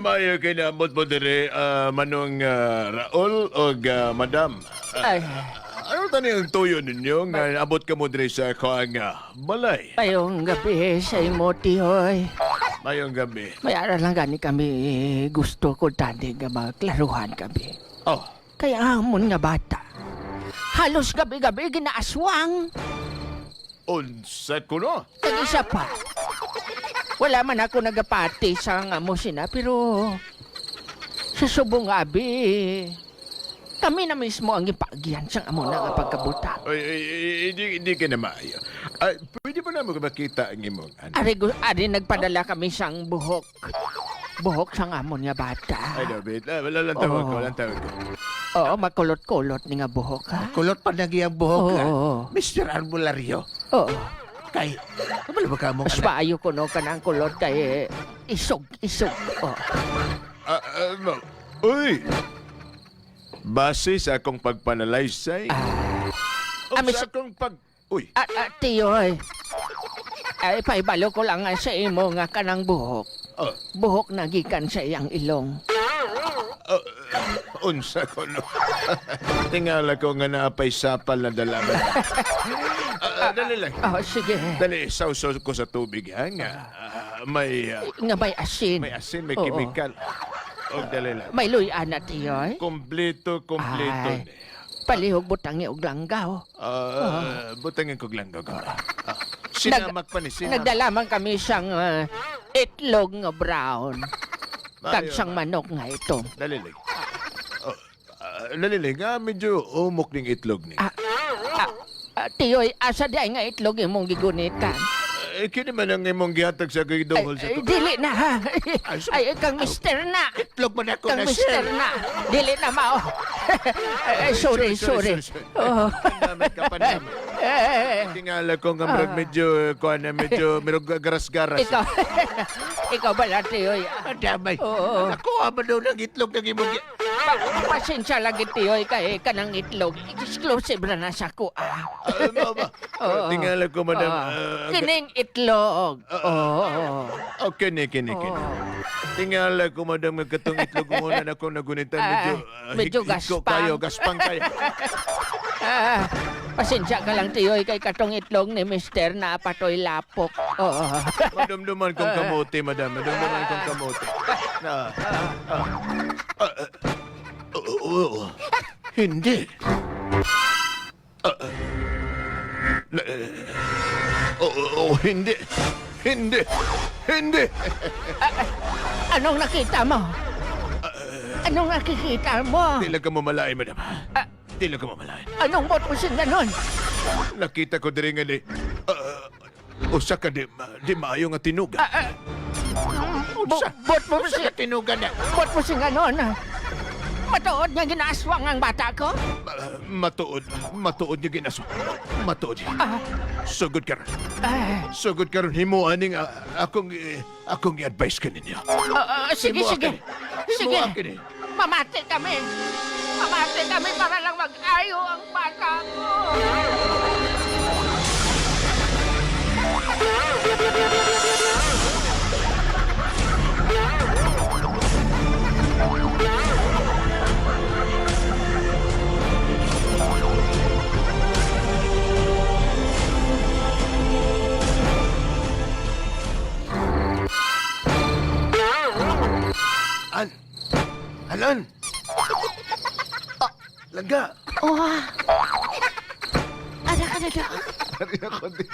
Mayo kinamot mo dire, manong Raul o Madam. Ay, Ano tani ang tuyo ninyo nga abot ka mo dire sa kuang balay? payong gabi sa imo, tiyoy. Mayong gabi. Mayara lang gani kami gusto ko tani nga magklaruhan kami. Oh, Kaya amon nga bata. Halos gabi-gabi ginaaswang. unsa ko no? Kag-isa pa. Wala man ako nagapati sa nga mo sina, pero sa subong abi, kami na mismo ang ipagyan sa amo na nga pagkabuta. Ay, hindi ka na maayo. Pwede ba naman makita ang imong ano? Ari nagpadala kami sang buhok. Buhok sang amon nga bata. Ay, David, wala lang tawag ko, Oo. wala lang tawag ko. Oo, makulot-kulot ni nga buhok, ha? Kulot pa na giyang buhok ka. Oo. Mr. Arbulario. Oo. Kay, wala ba ka mong Mas anak? maayo ko no ka ng kulot kay isog. Oh. No. Uy! Base sa akong pagpanalaysay, o Amis- sa akong pag... Uy! Tiyoy. Ay, paibalo ko lang nga sa imo nga kanang buhok. Oh, Buhok na gikan sa iyang ilong. unsa ko no. Tingala ko nga naapay sapal na dalaman. Dali lang. Oh, sige. Dali, sausaw ko sa tubig ha nga. May Nga may asin. may asin, may Oo. chemical. O dali lang. May luyan na, tiyoy. Kompleto. Ay. Palihog butangi og langgaw. Butangin ko lang ko. Sinamak pa ni sinamak. Nagdala man kami siyang itlog nga brown. Kag siyang manok nga ito. Dali lang. Dali lang. Medyo umok ng itlog ni. Tiyoy, asa di ay nga itlog imong gigunitan. Kini man ang imong gihatag sa gidungol sa tubig. Dili na ha. Ay, kang mister na. Itlog man ako Kang na mister sir. na. Dili na mao. Sorry. Oh. Pandamit ka, pandamit. Tingala ko nga murag medyo, medyo garas-garas. Ikaw ba na, tiyoy? Madamay. Oo. Nakuha ba daw ng itlog ng imong... Pasensya lagi, tiyoy, kay kanang itlog. Exclusive na sa ko. Mama, Oo. tingala ko, madam. Kining itlog. Oo. Kini. Tingala ko, madam, nga katong itlog muna na akong nagunitan. Medyo hiko gaspang. kayo, gaspang kayo. Pasensya ka lang, tiyoy, kay katong itlog ni mister na patoy lapok. Oo. Madumduman kong kamote, madam. Madumduman kong kamote. Hindi. Hindi. Hindi. Anong nakita mo? Anong nakikita mo? Di lang ka mamalay, madam. Di lang ka mamalay. Anong bot mo sin ganon? Nakita ko diri nga ni... usa ka di maayo nga tinuga. Bot mo Sa sin... katinugan na. Bot mo sin ganon? Matuod nga ginaaswang ang bata ko? Matuod niya ginaso. Matuod niya. Sugod ka ron. Ah, Sugod ka ron. Himuaning akong i-advise ka ninyo. sige. Sige. Himuakin eh. Mamati kami. Mamati kami para lang mag-ayo ang bata ko. Alan! Laga! Oh. Ada. Dari ako din.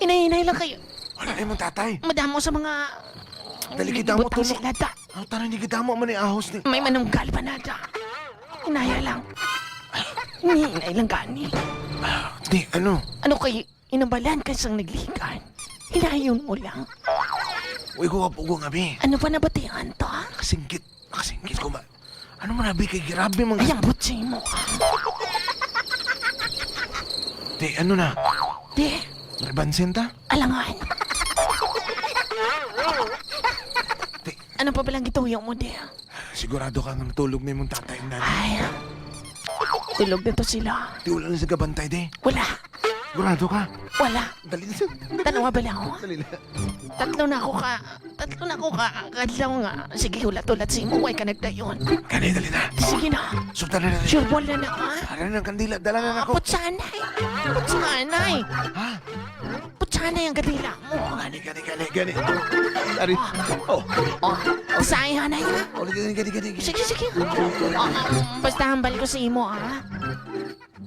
Inay lang kayo. Wala na mong tatay. Madamo sa mga... Dali kita mo butang tulog. silada. Ang tanan ni kita mo man ahos ni. May manunggal pa nada. Inaya lang. Inay lang gani. Di, ano? Ano kay inabalan ka sang naglikan? Hinayon mo lang. Uy, ko kapugo nga, bi. Ano pa nabatihan to? Kasingkit ko ba? Ano man, bi, kay grabe mga... Ay, ang butsi mo. Di, ano na? Di, Rebansin ta? alangan. Di, Ano pa balang gituyong mo, di? sigurado ka nga natulog na yung tatay ng nanay. Ay, tulog na to sila. Di, wala na sa gabantay, di. Wala. Sigurado ka? Wala. Dali na. Tanawa ba lang ako? Dali na. Tatlo na ako ka. Kadlaw nga. Sige, ulat-ulat si mo. Huwag ka nagdayon. Kani, dali na. Sige na. Sugtan na natin. Sure ball na na, ha? Para ng kandila. Dala na ako. Putsanay. Putsanay. Ha? Putsanay ang kadila mo. Gani. Ari. Oh. Oh, sayang na yun. Oh, gani. Sige. Basta hambal ko sa imo, ha?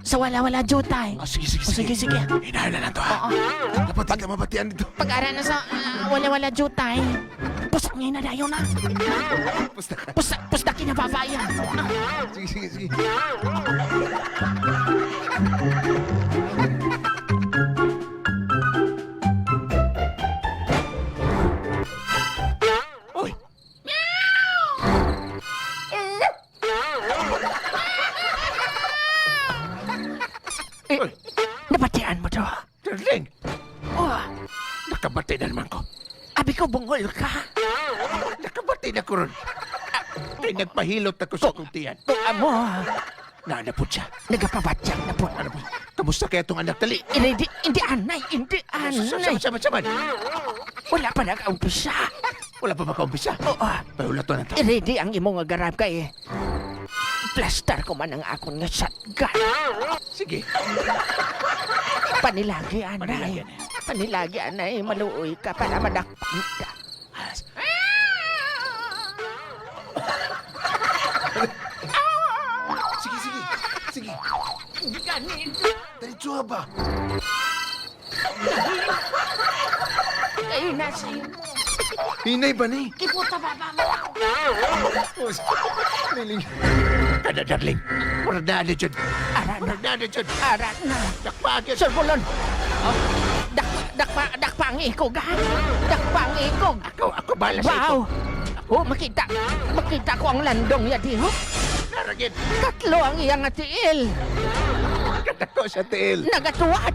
Sa wala-wala jutay. Oh, sige. Sige. Hinahan na to, ha? Oo. Dapat ka mabatian dito. Pag-ara na sa wala-wala jutay. Pusak ngayon na dayo na. Basta ka. Pusta kinababayan. Sige. Uy! Uy! Nabatian mo to. Darling! Oh, Nakabati na naman ko. abi ko bungol ka. Nakabati na ko ron. Kaya nagpahilot ako sa kuntian. Kung amo, Naanapot siya. nagapabatyang na po. Ano ba? Kamusta kaya itong anak tali? Hindi anay. Saman. Wala pa nag-umpisa. Wala pa ba kaumpisa? Oo, Pahulat to na to. ready ang imong agarap kay. Plaster ko man ang akon nga shotgun. Sige. Panilagi, anay. Panilagi, anay. Panilagi, anay. Maluoy ka para madakpan ka. Sige. Ganito. Diretso ba? Kayo na sa'yo. Hinay ba ni? Kiputa baba mo. Liling. Kada, darling. Mardado dyan. Arat na. Mardado dyan. Arat na. Dakpagin. Sir Bulon. Oh, dakpa ang ikog, ha? Dakpa ang ikog. Ako bahala sa ito. Wow. Oh, makita ko ang landong ya di, ho? Naragin. Tatlo ang iyang atiil. Katako sa tiil. Nagatuwad.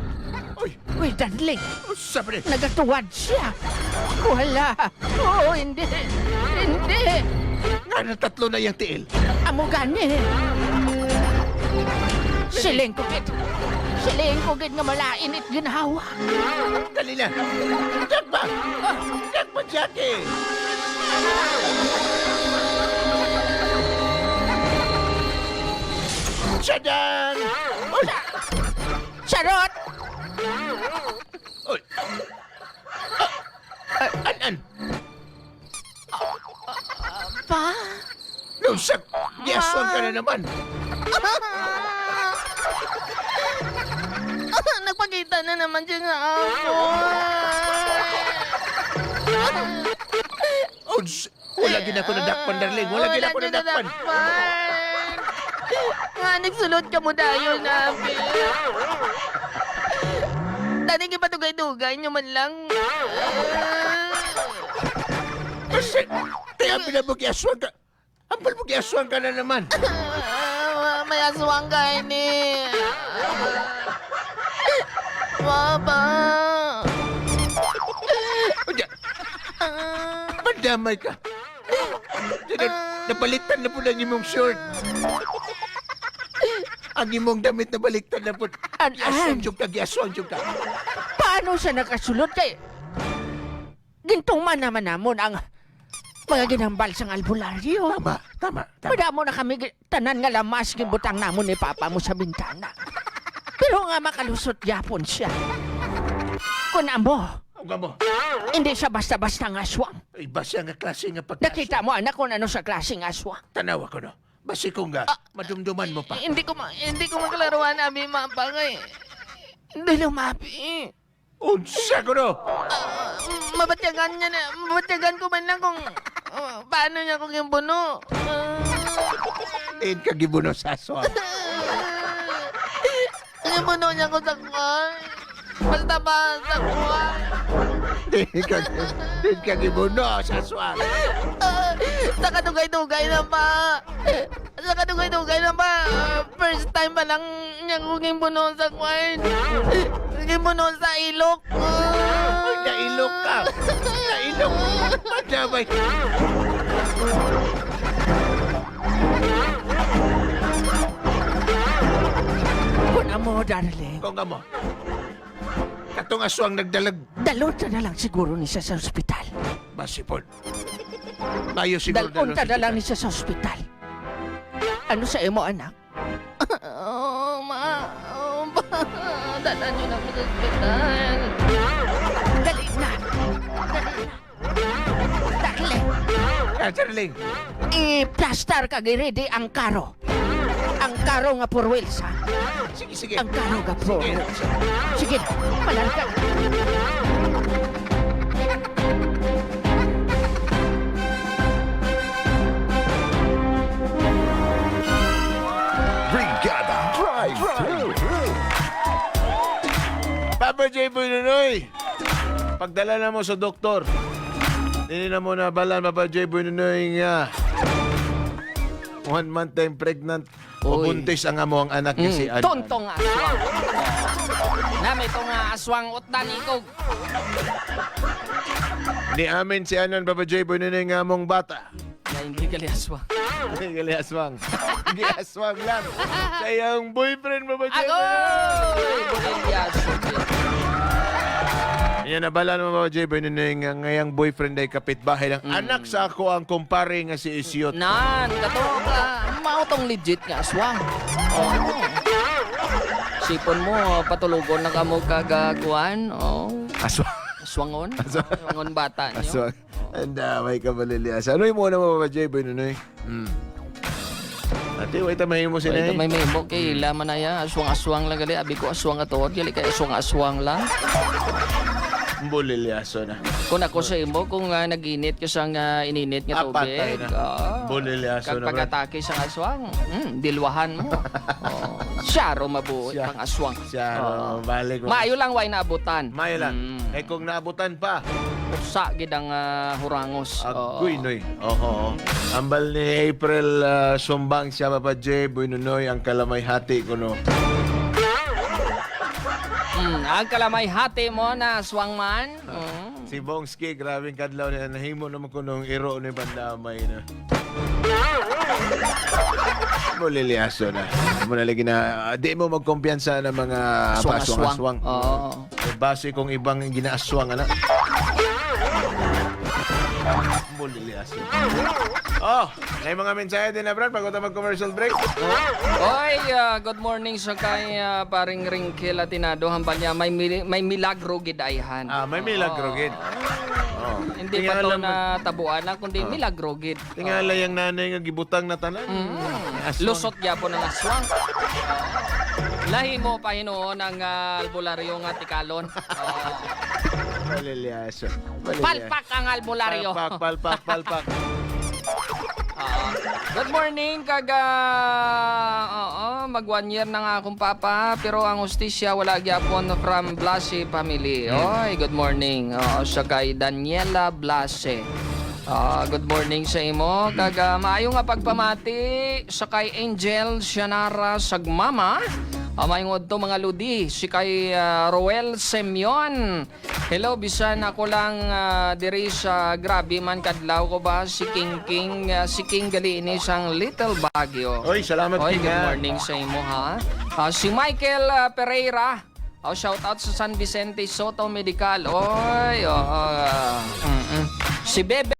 Uy, Uy, darling. sabi rin. Nagatuwad siya. Wala. Oh, hindi. Nga na tatlo na yung tiil. Amo gani. Siling ko gid nga malainit ginawa. Dali na. Dakpa. Dakpa, Jackie. Sadan! Uy! Charot! Uy! An? Pa? Lusak! Yaswan ka na naman! Nagpakita na naman siya nga ako. Uds! Wala gina ko nadakpan, darling. Wala gina ko nadakpan. Nga, nagsulot ka mo dayo namin. Dati ipatugay-tugay nyo man lang. Kasi, kaya pinabugyaswan ka. Ampal bugyaswan ka na naman. May aswang ka ini. Papa. Unya, madamay ka. Napalitan na po ng imong short. Ang imong damit na baliktad na po. Gyaswan jug ka. Paano siya nakasulot kay? Gintuman naman namon ang mga ginambal sang albularyo. Tama. Madamo na kami tanan nga lamas gibutang namon ni papa mo sa bintana. Pero nga makalusot yapon siya. Kun amo, hindi siya basta-basta nga aswang. Iba siya nga klase nga pagkaso. Nakita mo anak kung ano sa klaseng aswang. Tanawa ko no. Basi ko nga, madumduman mo pa. Hindi ko makalaruan abi mapa ngay. Hindi lumapi. Unsa ko no? Mabatyagan ko man lang kung paano niya kung yung buno. Din ka gibuno sa aswang. Yung buno niya ko sakwan. Basta ba sakwan. Din ka gibuno sa aswang. Sa kadugay-dugay na pa. First time pa lang niya kung yung buno sakwan. Yung buno sa ilok. Nailok ka. Nailok. Madamay ka. Kung amo, darling. Kung nga mo, atong aswang nagdalag. Dalon ta na lang siguro ni siya sa ospital. Basipon. Mayo siguro Dalon ta sa na lang ni ospital. siya sa ospital. Ano sa imo, anak? Dala niyo na ako sa ospital. Dali na. Dali. Darling. I-plaster ka ready ang karo. Ang karo nga for wheels, ha? Sige, sige. Ang karo nga for Sige. wheels. Sige, malan ka. Brigada Drive Thru. Papa J. Bununoy, pagdala na mo sa doktor. Hindi na mo na balan, Papa J. Bununoy nga. 1 month time pregnant. O Uy. buntis ang amo ang anak niya si Adan. Tontong aswang. Nami itong aswang utdan ikog. Ni amin si Anan, Papa J. Bununoy nga among bata. Na hindi kali aswang. Hindi gali aswang. Hindi aswang lang. Sa iyang boyfriend, Papa J. Agoy! Bolivia, Soviet. Yan nabalan mo, Papa J. Bununoy nga ngayang boyfriend ay kapitbahay ng anak sa ako ang kumpare nga si Isyot. Nan, kato ka. Mautong legit nga aswang. Oh. Sipon mo, patulugon na ka mo kagaguan. Oh. Aswang. Aswangon. Aswangon bata niyo. Aswang. Ang damay ka malilias. Ano yung muna mo, Papa J. Bununoy? Ate, wait, tamahin mo Ito sila may memo kay laman na ya. Aswang-aswang lang gali. Abi ko aswang ato. Gali kay aswang-aswang lang. Bulilyaso na. Kung ako sa imo, kung nag-init ka sang ininit nga Patay tubig. na. Bulilyaso Kag na. pag-atake sa aswang, dilwahan mo. Oh. Syaro mabuhay Siya. pang aswang. Siya, Oo. balik mo. Maayo lang way naabutan. Mayo lang. Mm. Eh kung naabutan pa, Usa gid ang hurangos. Oo. agoy noy. Oho. Ambal ni April sumbang siya, Papa J. Bununoy, ang kalamay hati ko no. Ang kalamay hati mo na aswang man. Si Bongski, grabing kadlaw na nahimo naman ko nung iro ni bandamay na. Bulilyaso na. Muna lagi na, di mo magkumpiyansa ng mga aswang-aswang. Oo. Base kung ibang ginaaswang, anak. Bulilyaso. Oh, may mga mensahe din na, Brad, pag ito mag-commercial break. Oy, good morning sa kay paring Ringkel Atinado. Hambal niya, may milagro gid ayhan. May milagro, gid. Oh. Hindi pa to na tabuan na, kundi milagro gid. Tingala yung nanay nga gibutang na tanan. Aswang. Lusot gyapon ng aswang. Lahi mo pa hinuon ang albularyo nga tikalon. Bulilyaso. Palpak ang albularyo. Palpak. Good morning, mag 1 year na nga akong papa, pero ang hostisya wala gyapon from Blase family. Oy, good morning. Sa kay Daniela Blase. Good morning sa imo. Maayo nga pagpamati sa kay Angel Sianara Sagmama. Mayong to mga ludi, si kay Roel Semyon. Hello, bisan ako lang diri sa grabe man kadlaw ko ba si King gali ini sang Little Baguio. Oy, salamat, Oy, King, good ha. morning sa imo ha. Si Michael Pereira. Shout out sa San Vicente Soto Medical. Oy, si Bebe